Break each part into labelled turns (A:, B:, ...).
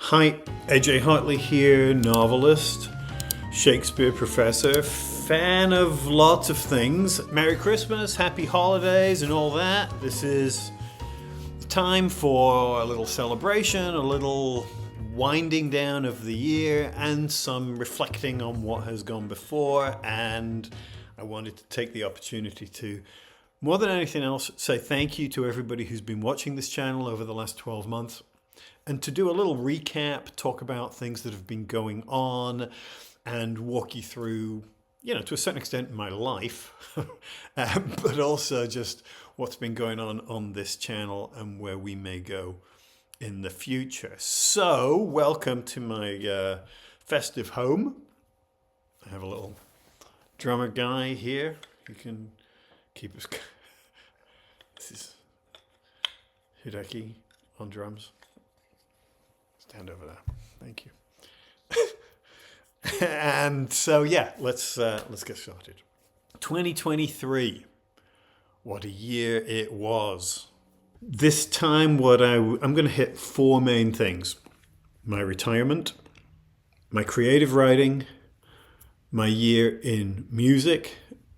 A: Hi, AJ Hartley here, novelist, Shakespeare professor, fan of lots of things. Merry Christmas, happy holidays and all that. This is the time for a little celebration, a little winding down of the year and some reflecting on what has gone before. And I wanted to take the opportunity to, more than anything else, say thank you to everybody who's been watching this channel over the last 12 months. And to do a little recap, talk about things that have been going on and walk you through, to a certain extent, my life, but also just what's been going on this channel and where we may go in the future. So, welcome to my festive home. I have a little drummer guy here who can keep us. This is Hideki on drums. Stand over there. Thank you. And so, yeah, let's get started. 2023. What a year it was. This time, I'm going to hit four main things: my retirement, my creative writing, my year in music,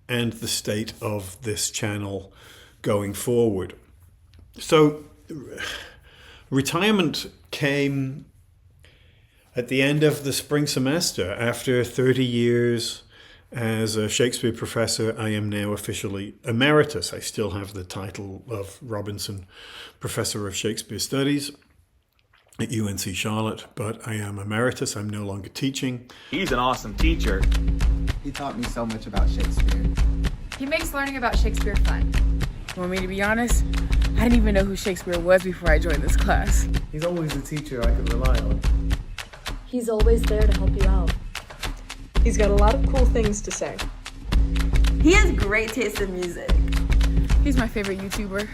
A: and the state of this channel going forward. So, retirement came at the end of the spring semester. After 30 years as a Shakespeare professor, I am now officially emeritus. I still have the title of Robinson Professor of Shakespeare Studies at UNC Charlotte, but I am emeritus. I'm no longer teaching.
B: He's an awesome teacher.
C: He taught me so much about Shakespeare.
D: He makes learning about Shakespeare fun.
E: Want me to be honest? I didn't even know who Shakespeare was before I joined this class.
F: He's always a teacher I can rely on.
G: He's always there to help you out.
H: He's got a lot of cool things to say.
I: He has great taste in music.
E: He's my favorite YouTuber.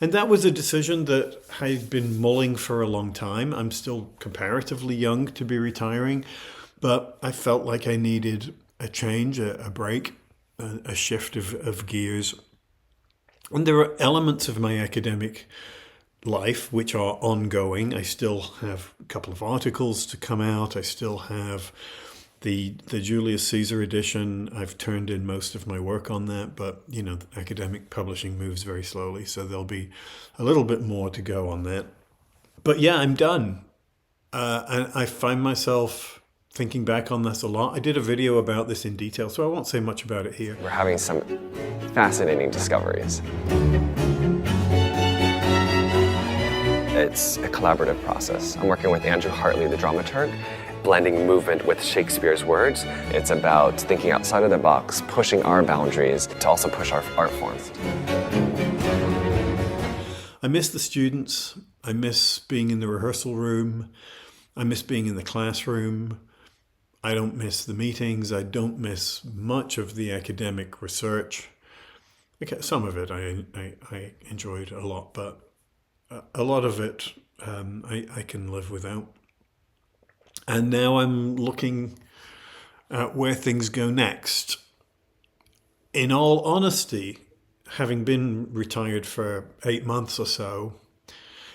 A: And that was a decision that I've been mulling for a long time. I'm still comparatively young to be retiring, but I felt like I needed a change, a break, a shift of gears. And there are elements of my academic life which are ongoing. I still have a couple of articles to come out. I still have the Julius Caesar edition. I've turned in most of my work on that, but academic publishing moves very slowly, so there'll be a little bit more to go on that. But yeah, I'm done. And I find myself thinking back on this a lot. I did a video about this in detail, so I won't say much about it here.
J: We're having some fascinating discoveries. It's a collaborative process. I'm working with Andrew Hartley, the dramaturg, blending movement with Shakespeare's words. It's about thinking outside of the box, pushing our boundaries to also push our art forms.
A: I miss the students. I miss being in the rehearsal room. I miss being in the classroom. I don't miss the meetings. I don't miss much of the academic research. Okay, some of it I enjoyed a lot, but a lot of it I can live without. And now I'm looking at where things go next. In all honesty, having been retired for 8 months or so,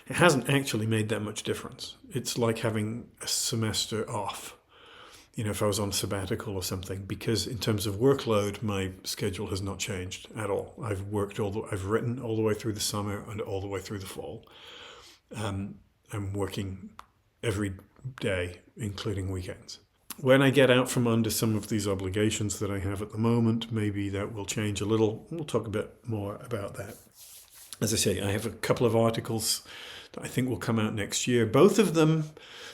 A: it hasn't actually made that much difference. It's like having a semester off. If I was on sabbatical or something, because in terms of workload, my schedule has not changed at all. I've written all the way through the summer and all the way through the fall. I'm working every day, including weekends. When I get out from under some of these obligations that I have at the moment, maybe that will change a little. We'll talk a bit more about that. As I say, I have a couple of articles that I think will come out next year. Both of them,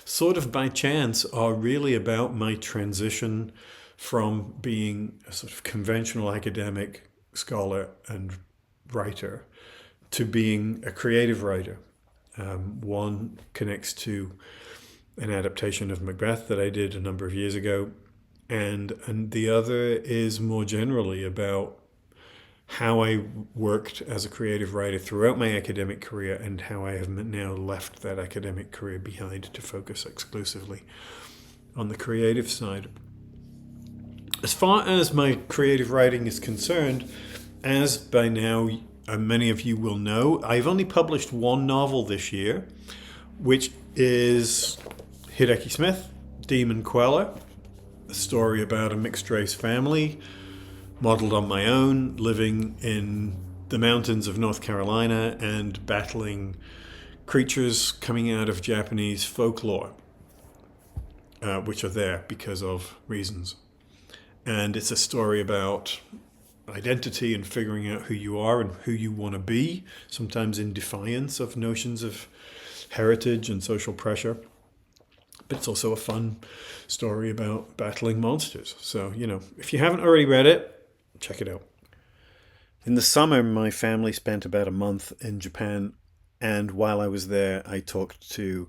A: sort of by chance, are really about my transition from being a sort of conventional academic scholar and writer to being a creative writer. One connects to an adaptation of Macbeth that I did a number of years ago, and the other is more generally about how I worked as a creative writer throughout my academic career and how I have now left that academic career behind to focus exclusively on the creative side. As far as my creative writing is concerned, as by now many of you will know, I've only published one novel this year, which is Hideki Smith, Demon Queller, a story about a mixed-race family modeled on my own, living in the mountains of North Carolina and battling creatures coming out of Japanese folklore, which are there because of reasons. And it's a story about identity and figuring out who you are and who you want to be, sometimes in defiance of notions of heritage and social pressure. But it's also a fun story about battling monsters. So, if you haven't already read it, check it out. In the summer, my family spent about a month in Japan, and while I was there, I talked to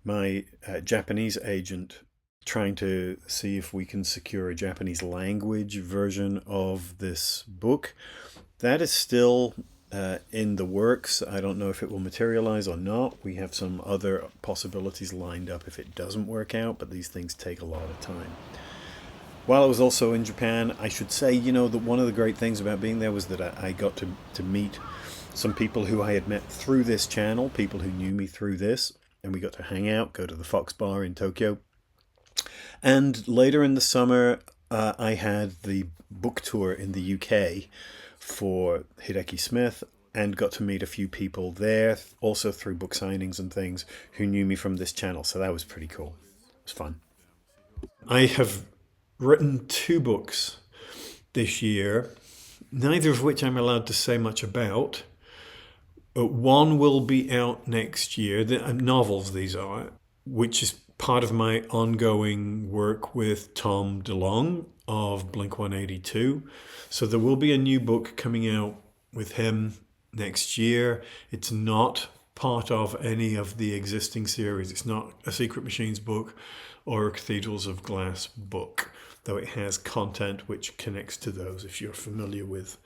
A: my Japanese agent, trying to see if we can secure a Japanese language version of this book. That is still in the works. I don't know if it will materialize or not. We have some other possibilities lined up if it doesn't work out, but these things take a lot of time. While I was also in Japan, I should say, that one of the great things about being there was that I got to meet some people who I had met through this channel, people who knew me through this, and we got to hang out, go to the Fox Bar in Tokyo. And later in the summer, I had the book tour in the UK for Hideki Smith and got to meet a few people there, also through book signings and things, who knew me from this channel. So that was pretty cool. It was fun. I have written 2 books this year, neither of which I'm allowed to say much about. One will be out next year. Novels these are, which is part of my ongoing work with Tom DeLonge of Blink-182. So there will be a new book coming out with him next year. It's not part of any of the existing series. It's not a Secret Machines book or a Cathedrals of Glass book, though it has content which connects to those if you're familiar with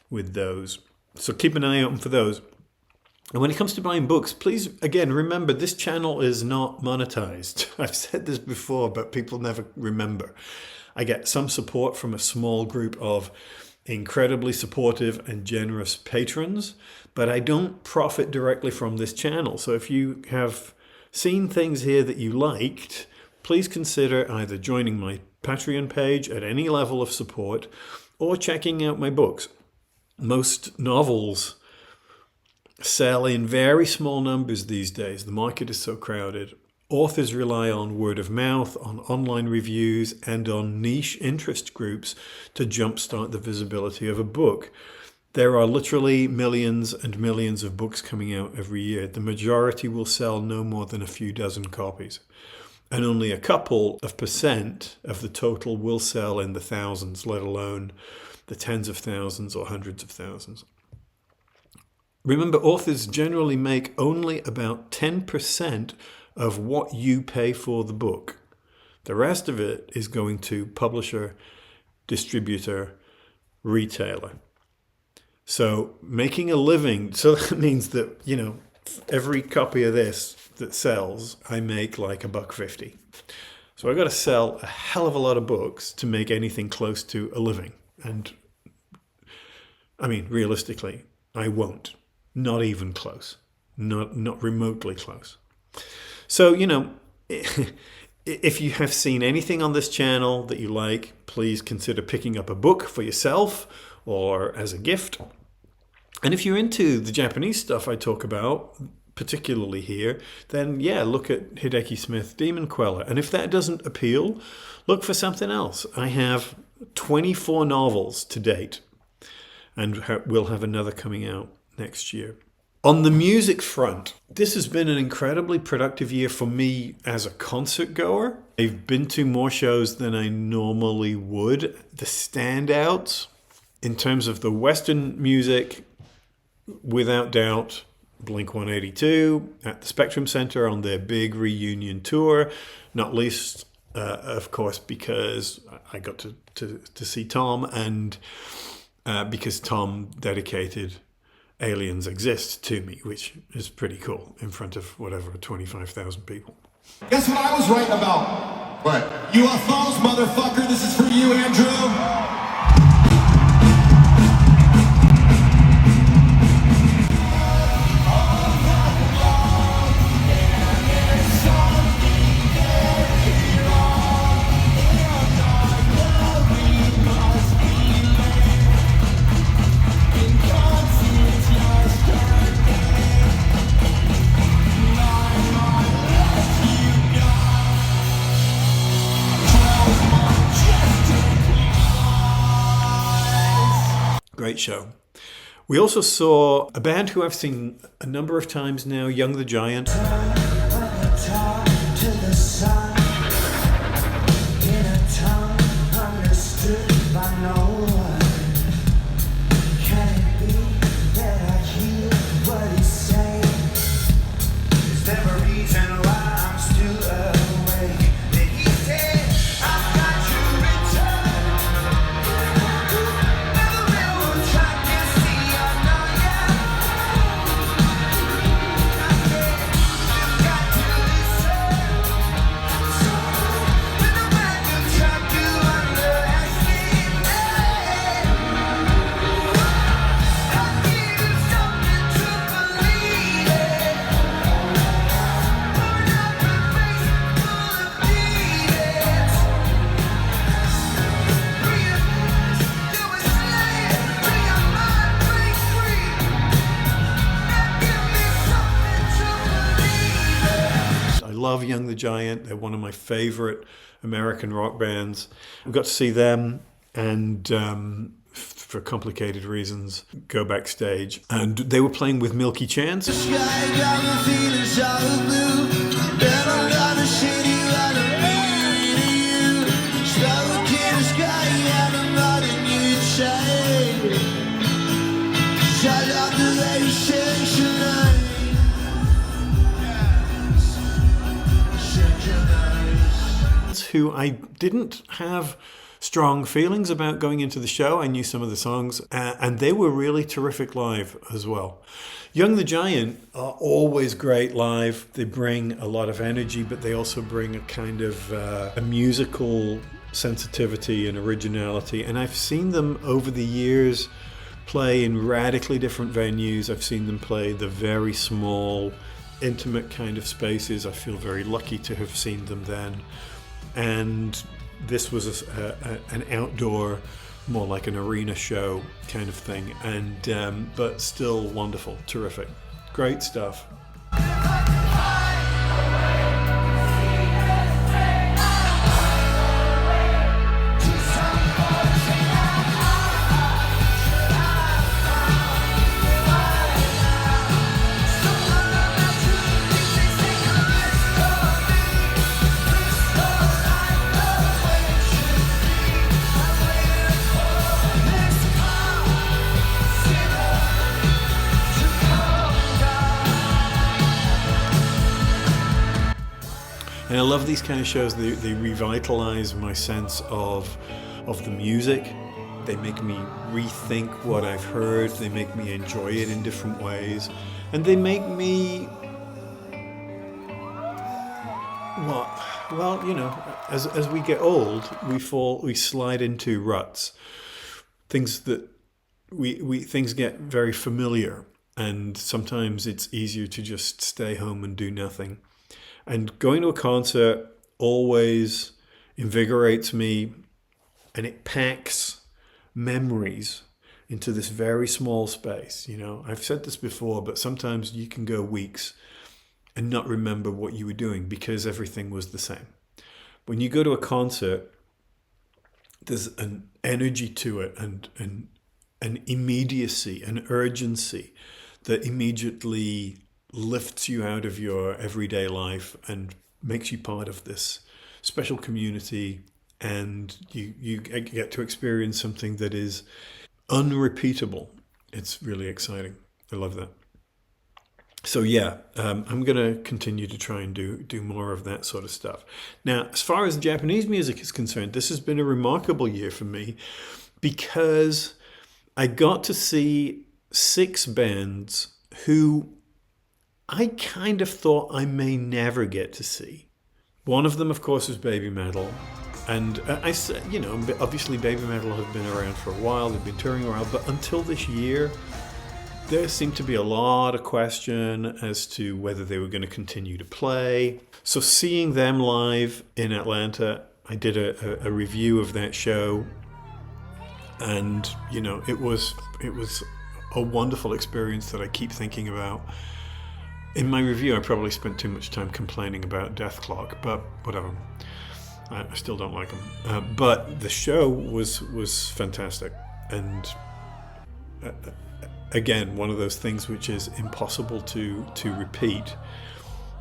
A: those. So keep an eye open for those. And when it comes to buying books, please, again, remember this channel is not monetized. I've said this before, but people never remember. I get some support from a small group of incredibly supportive and generous patrons, but I don't profit directly from this channel. So if you have seen things here that you liked, please consider either joining my Patreon page at any level of support or checking out my books. Most novels sell in very small numbers these days. The market is so crowded. Authors rely on word of mouth, on online reviews, and on niche interest groups to jumpstart the visibility of a book. There are literally millions and millions of books coming out every year. The majority will sell no more than a few dozen copies. And only a couple of % of the total will sell in the thousands, let alone the tens of thousands or hundreds of thousands. Remember, authors generally make only about 10% of what you pay for the book. The rest of it is going to publisher, distributor, retailer. So making a living, so that means that, every copy of this that sells, I make like $1.50. So I've got to sell a hell of a lot of books to make anything close to a living. And I mean, realistically, I won't. Not even close. Not remotely close. So, if you have seen anything on this channel that you like, please consider picking up a book for yourself or as a gift. And if you're into the Japanese stuff I talk about, particularly here, then look at Hideki Smith, Demon Queller. And if that doesn't appeal, look for something else. I have 24 novels to date, and we'll have another coming out next year. On the music front, this has been an incredibly productive year for me as a concert goer. I've been to more shows than I normally would. The standouts in terms of the Western music, without doubt, Blink-182 at the Spectrum Center on their big reunion tour, not least, of course, because I got to see Tom, and because Tom dedicated Aliens Exist to me, which is pretty cool, in front of 25,000 people.
B: Guess what I was right about? What? UFOs, motherfucker. This is for you, Andrew.
A: Great show. We also saw a band who I've seen a number of times now, Young the Giant. Love Young the Giant. They're one of my favorite American rock bands. We got to see them and for complicated reasons go backstage, and they were playing with Milky Chance. Who I didn't have strong feelings about going into the show. I knew some of the songs, and they were really terrific live as well. Young the Giant are always great live. They bring a lot of energy, but they also bring a kind of a musical sensitivity and originality. And I've seen them over the years play in radically different venues. I've seen them play the very small, intimate kind of spaces. I feel very lucky to have seen them then. And this was an outdoor, more like an arena show kind of thing, and but still wonderful, terrific, great stuff. And I love these kind of shows. They revitalize my sense of the music. They make me rethink what I've heard. They make me enjoy it in different ways. And they make me, well, you know, as we get old, we slide into ruts. Things get very familiar, and sometimes it's easier to just stay home and do nothing. And going to a concert always invigorates me, and it packs memories into this very small space. You know, I've said this before, but sometimes you can go weeks and not remember what you were doing because everything was the same. When you go to a concert, there's an energy to it and an immediacy, an urgency that immediately lifts you out of your everyday life and makes you part of this special community, and you get to experience something that is unrepeatable. It's really exciting. I love that. So yeah, I'm going to continue to try and do more of that sort of stuff. Now, as far as Japanese music is concerned, this has been a remarkable year for me because I got to see 6 bands who I kind of thought I may never get to see. One of them, of course, is Baby Metal. And I said, you know, obviously Baby Metal have been around for a while, they've been touring around, but until this year, there seemed to be a lot of question as to whether they were going to continue to play. So seeing them live in Atlanta, I did a review of that show, and, you know, it was a wonderful experience that I keep thinking about. In my review, I probably spent too much time complaining about Deathclog, but whatever. I still don't like them. But the show was fantastic. And again, one of those things which is impossible to repeat.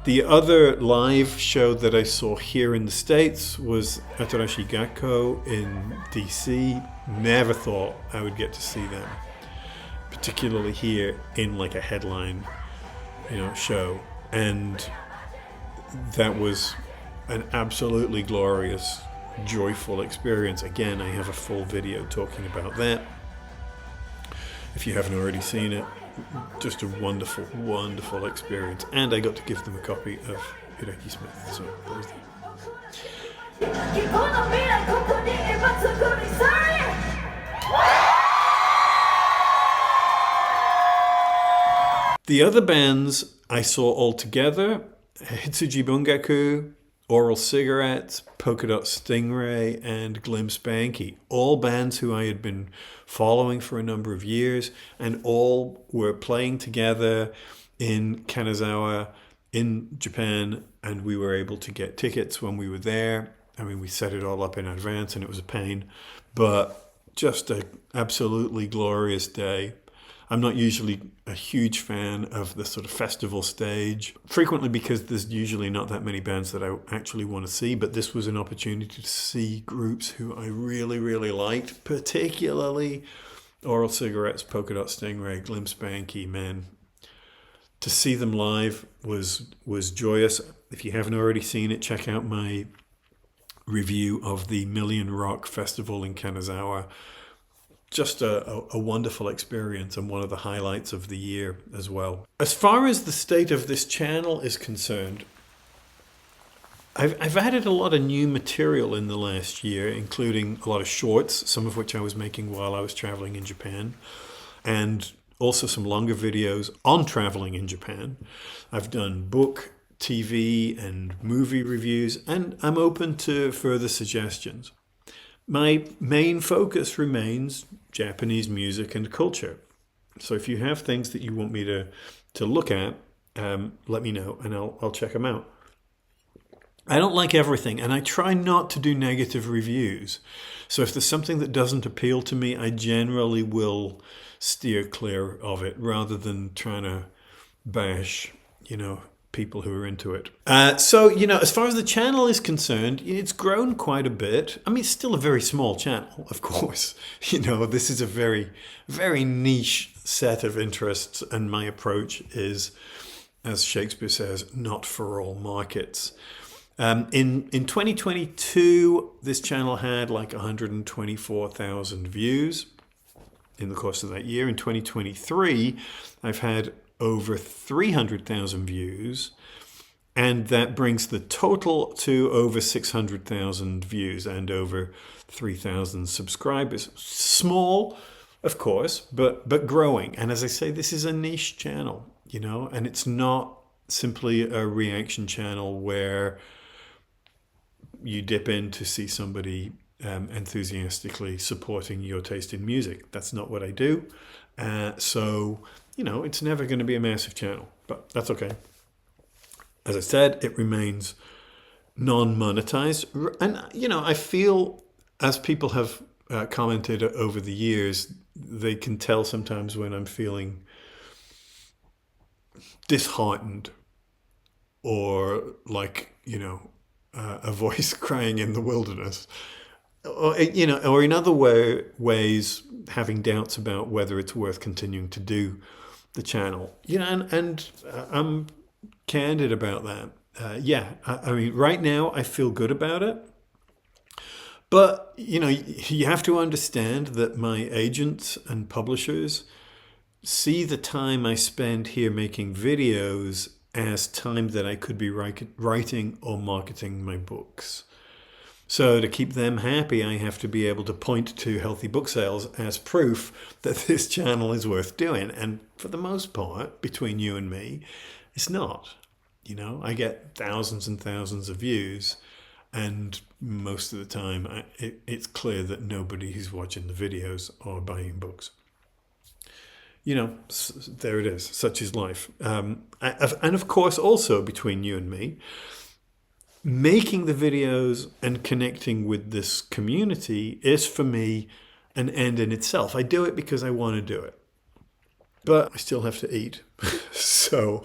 A: The other live show that I saw here in the States was Atarashi Gakko in DC. Never thought I would get to see them, particularly here in like a headline, show. And that was an absolutely glorious, joyful experience. Again, I have a full video talking about that. If you haven't already seen it, just a wonderful, wonderful experience. And I got to give them a copy of Hiraki Smith. So there's that. The other bands I saw all together, Hitsuji Bungaku, Oral Cigarettes, Polka Dot Stingray, and Glim Spanky. All bands who I had been following for a number of years, and all were playing together in Kanazawa in Japan, and we were able to get tickets when we were there. I mean, we set it all up in advance, and it was a pain, but just an absolutely glorious day. I'm not usually a huge fan of the sort of festival stage, frequently because there's usually not that many bands that I actually want to see, but this was an opportunity to see groups who I really, really liked, particularly Oral Cigarettes, Polka Dot Stingray, Glim Spanky, man. To see them live was joyous. If you haven't already seen it, check out my review of the Million Rock Festival in Kanazawa. Just a wonderful experience and one of the highlights of the year as well. As far as the state of this channel is concerned, I've added a lot of new material in the last year, including a lot of shorts, some of which I was making while I was traveling in Japan, and also some longer videos on traveling in Japan. I've done book, TV, and movie reviews, and I'm open to further suggestions. My main focus remains Japanese music and culture. So if you have things that you want me to look at, let me know and I'll check them out. I don't like everything, and I try not to do negative reviews. So if there's something that doesn't appeal to me, I generally will steer clear of it rather than trying to bash, people who are into it. So, as far as the channel is concerned, it's grown quite a bit. I mean, it's still a very small channel, of course. This is a very, very niche set of interests, and my approach is, as Shakespeare says, not for all markets. In 2022, this channel had like 124,000 views in the course of that year. In 2023, I've had over 300,000 views, and that brings the total to over 600,000 views and over 3,000 subscribers. Small, of course, but growing. And as I say, this is a niche channel, and it's not simply a reaction channel where you dip in to see somebody enthusiastically supporting your taste in music. That's not what I do. So it's never going to be a massive channel, but that's okay. As I said, it remains non-monetized. And, I feel, as people have commented over the years, they can tell sometimes when I'm feeling disheartened or like, a voice crying in the wilderness. Or in other ways, having doubts about whether it's worth continuing to do the channel. And I'm candid about that. I mean, right now I feel good about it. But, you have to understand that my agents and publishers see the time I spend here making videos as time that I could be writing or marketing my books. So to keep them happy, I have to be able to point to healthy book sales as proof that this channel is worth doing. And for the most part, between you and me, it's not. I get thousands and thousands of views, and most of the time it's clear that nobody who's watching the videos are buying books. There it is. Such is life. And of course, also between you and me, making the videos and connecting with this community is for me an end in itself. I do it because I want to do it. but I still have to eat. So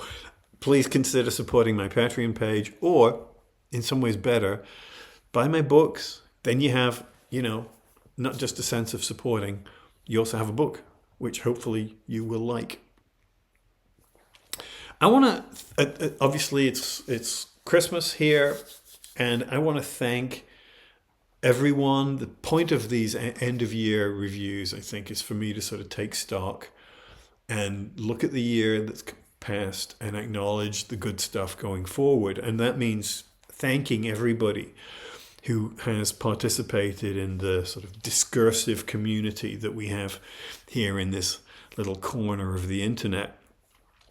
A: please consider supporting my Patreon page, or in some ways better, buy my books. Then you have, not just a sense of supporting, you also have a book, which hopefully you will like. I want to, obviously it's Christmas here, and I want to thank everyone. The point of these end of year reviews, I think, is for me to sort of take stock and look at the year that's passed and acknowledge the good stuff going forward. And that means thanking everybody who has participated in the sort of discursive community that we have here in this little corner of the internet.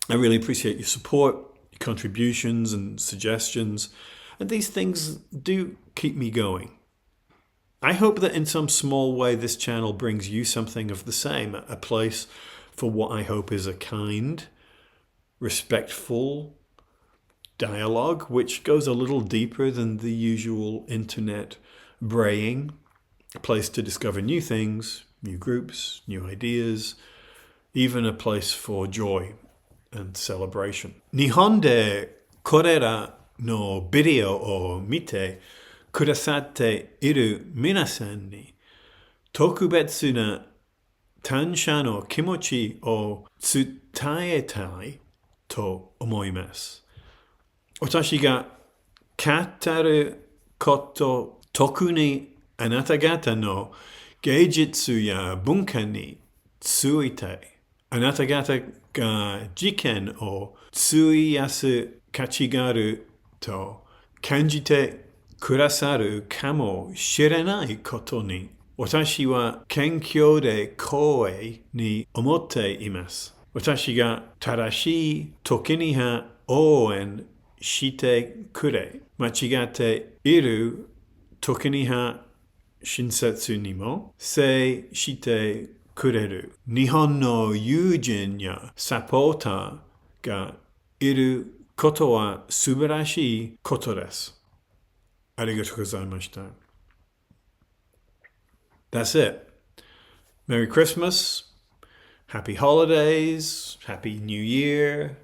A: I really appreciate your support, your contributions and suggestions, and these things do keep me going. I hope that in some small way this channel brings you something of the same, a place for what I hope is a kind, respectful dialogue, which goes a little deeper than the usual internet braying, a place to discover new things, new groups, new ideas, even a place for joy and celebration. Nihon de korera no video o mite kudasate iru minasan ni tokubetsu na tansha no kimochi o tsutaetai to omoimasu. Watashi ga kataru koto toku ni anata gata no geijitsu ya bunka ni tsuitai. Anata gata ga jiken o tsuiyasu kachigaru to kanjite kurasaru kamo shirenai koto ni watashi wa kenkyou de koei ni omotte imasu. Watashi ga tadashii toki ni ha ouen shite kure. Machigate iru toki ni ha shinsetsu ni mo sei shite kureru. Nihon no yujin ya sapota ga iru koto wa subarashii koto desu. Arigatou gozaimashita. That's it. Merry Christmas. Happy holidays. Happy New Year.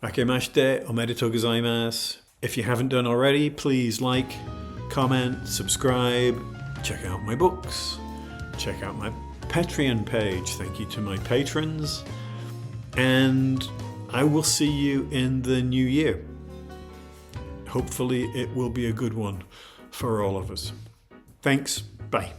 A: Akemashite omedetou gozaimasu. If you haven't done already, please like, comment, subscribe, check out my books, check out my Patreon page. Thank you to my patrons. And I will see you in the new year. Hopefully it will be a good one for all of us. Thanks. Bye.